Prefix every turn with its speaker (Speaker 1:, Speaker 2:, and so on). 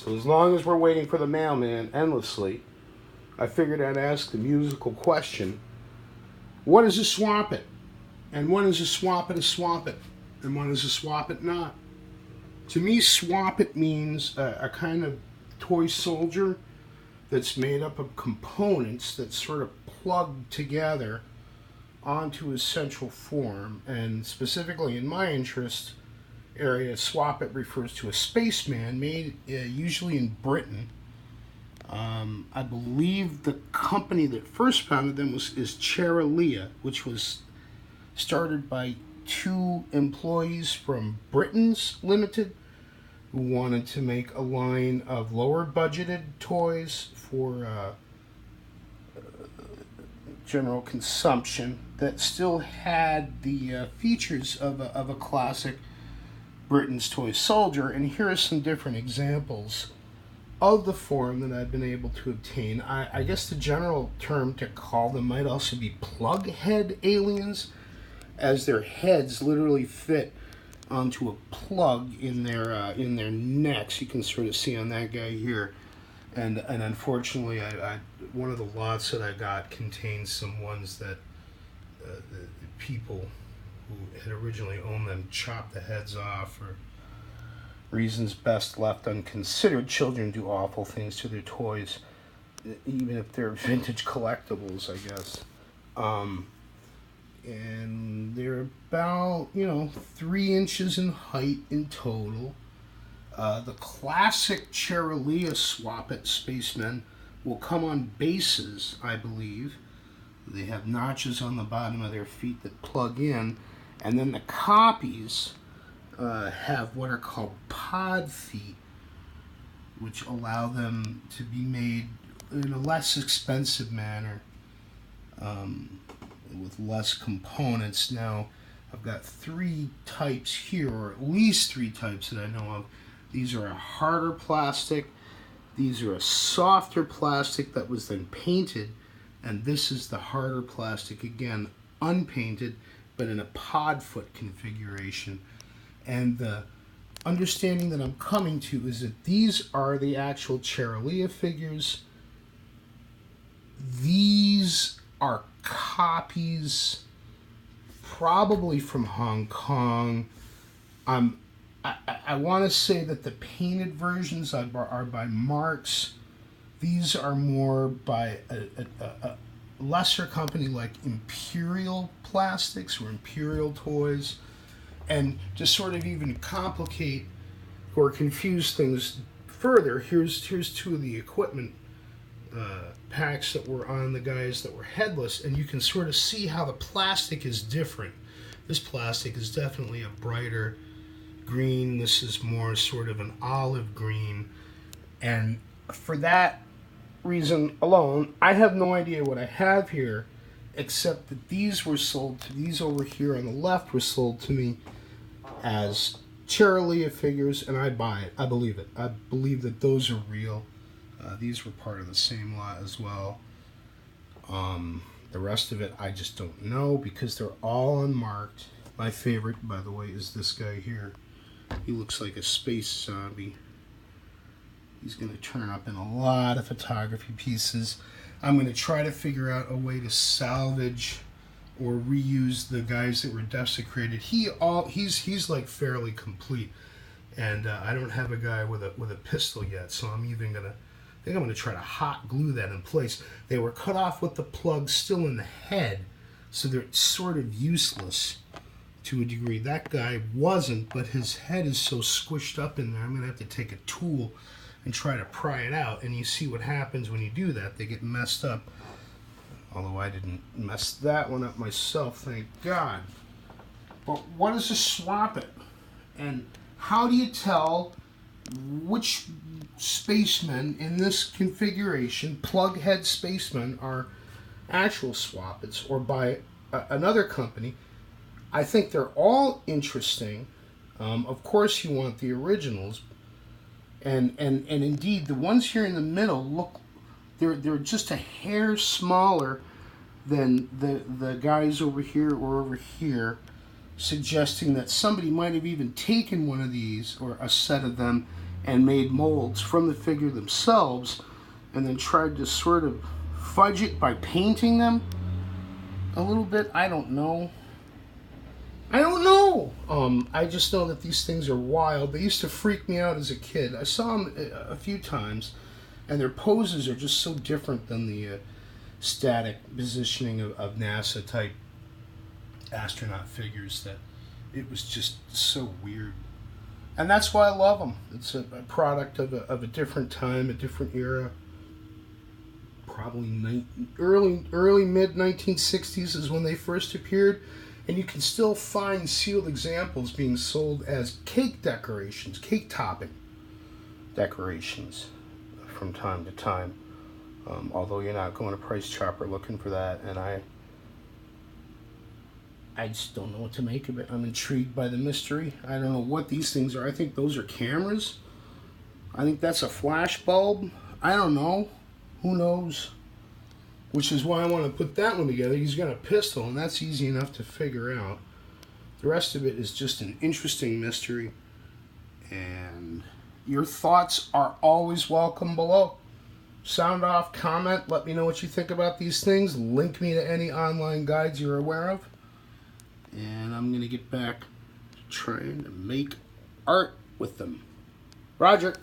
Speaker 1: So as long as we're waiting for the mailman endlessly, I figured I'd ask the musical question, what is a Swoppet? And when is a Swoppet a Swoppet? And when is a Swoppet not? To me, Swoppet means a kind of toy soldier that's made up of components that sort of plug together onto a central form. And specifically in my interest area, Swoppet refers to a spaceman made usually in Britain. I believe the company that first founded them is Cherilea, which was started by two employees from Britain's Limited who wanted to make a line of lower budgeted toys for general consumption that still had the features of a classic Britain's toy soldier. And here are some different examples of the form that I've been able to obtain. I guess the general term to call them might also be plug head aliens, as their heads literally fit onto a plug in their necks. You can sort of see on that guy here. And unfortunately, I one of the lots that I got contains some ones that the people who had originally owned them chopped the heads off for reasons best left unconsidered. Children do awful things to their toys, even if they're vintage collectibles, I guess. And they're about, 3 inches in height in total. The classic Cherilea Swoppet Spacemen will come on bases, I believe. They have notches on the bottom of their feet that plug in. And then the copies have what are called pod feet, which allow them to be made in a less expensive manner, with less components. Now, I've got 3 types here, or at least 3 types that I know of. These are a harder plastic, these are a softer plastic that was then painted, and this is the harder plastic, again, unpainted, but in a pod foot configuration. And the understanding that I'm coming to is that these are the actual Cherilea figures. These are copies, probably from Hong Kong. I want to say that the painted versions are by Marx. These are more by a lesser company like Imperial Plastics or Imperial Toys. And to sort of even complicate or confuse things further, here's 2 of the equipment packs that were on the guys that were headless, and you can sort of see how the plastic is different. This plastic is definitely a brighter green. This is more sort of an olive green, and for that reason alone, I have no idea what I have here, except that these were sold to, these over here on the left were sold to me as Cherilea figures, and I buy it. I believe it. I believe that those are real. These were part of the same lot as well. The rest of it I just don't know because they're all unmarked. My favorite, by the way, is this guy here. He looks like a space zombie. He's going to turn up in a lot of photography pieces. I'm going to try to figure out a way to salvage or reuse the guys that were desecrated. He's like fairly complete, and I don't have a guy with a pistol yet, so I'm going to try to hot glue that in place. They were cut off with the plug still in the head, so they're sort of useless to a degree. That guy wasn't, but his head is so squished up in there, I'm going to have to take a tool and try to pry it out. And you see what happens when you do that. They get messed up. Although I didn't mess that one up myself, thank God. But what is a Swoppet? And how do you tell which spacemen in this configuration, plug head spacemen, are actual Swoppets or by another company? I think they're all interesting. Of course, you want the originals, and indeed the ones here in the middle look, they're just a hair smaller than the guys over here or over here, suggesting that somebody might have even taken one of these or a set of them and made molds from the figure themselves, and then tried to sort of fudge it by painting them a little bit. I don't know. I just know that these things are wild. They used to freak me out as a kid. I saw them a few times, and their poses are just so different than the static positioning of NASA type astronaut figures that it was just so weird. And that's why I love them. It's a product of a different time, a different era. Probably early mid 1960s is when they first appeared, and you can still find sealed examples being sold as cake decorations, cake topping decorations from time to time. Although you're not going to Price Chopper looking for that, and I just don't know what to make of it. I'm intrigued by the mystery. I don't know what these things are. I think those are cameras. I think that's a flash bulb. I don't know. Who knows? Which is why I want to put that one together. He's got a pistol, and that's easy enough to figure out. The rest of it is just an interesting mystery. And your thoughts are always welcome below. Sound off, comment, let me know what you think about these things. Link me to any online guides you're aware of. And I'm going to get back to trying to make art with them. Roger.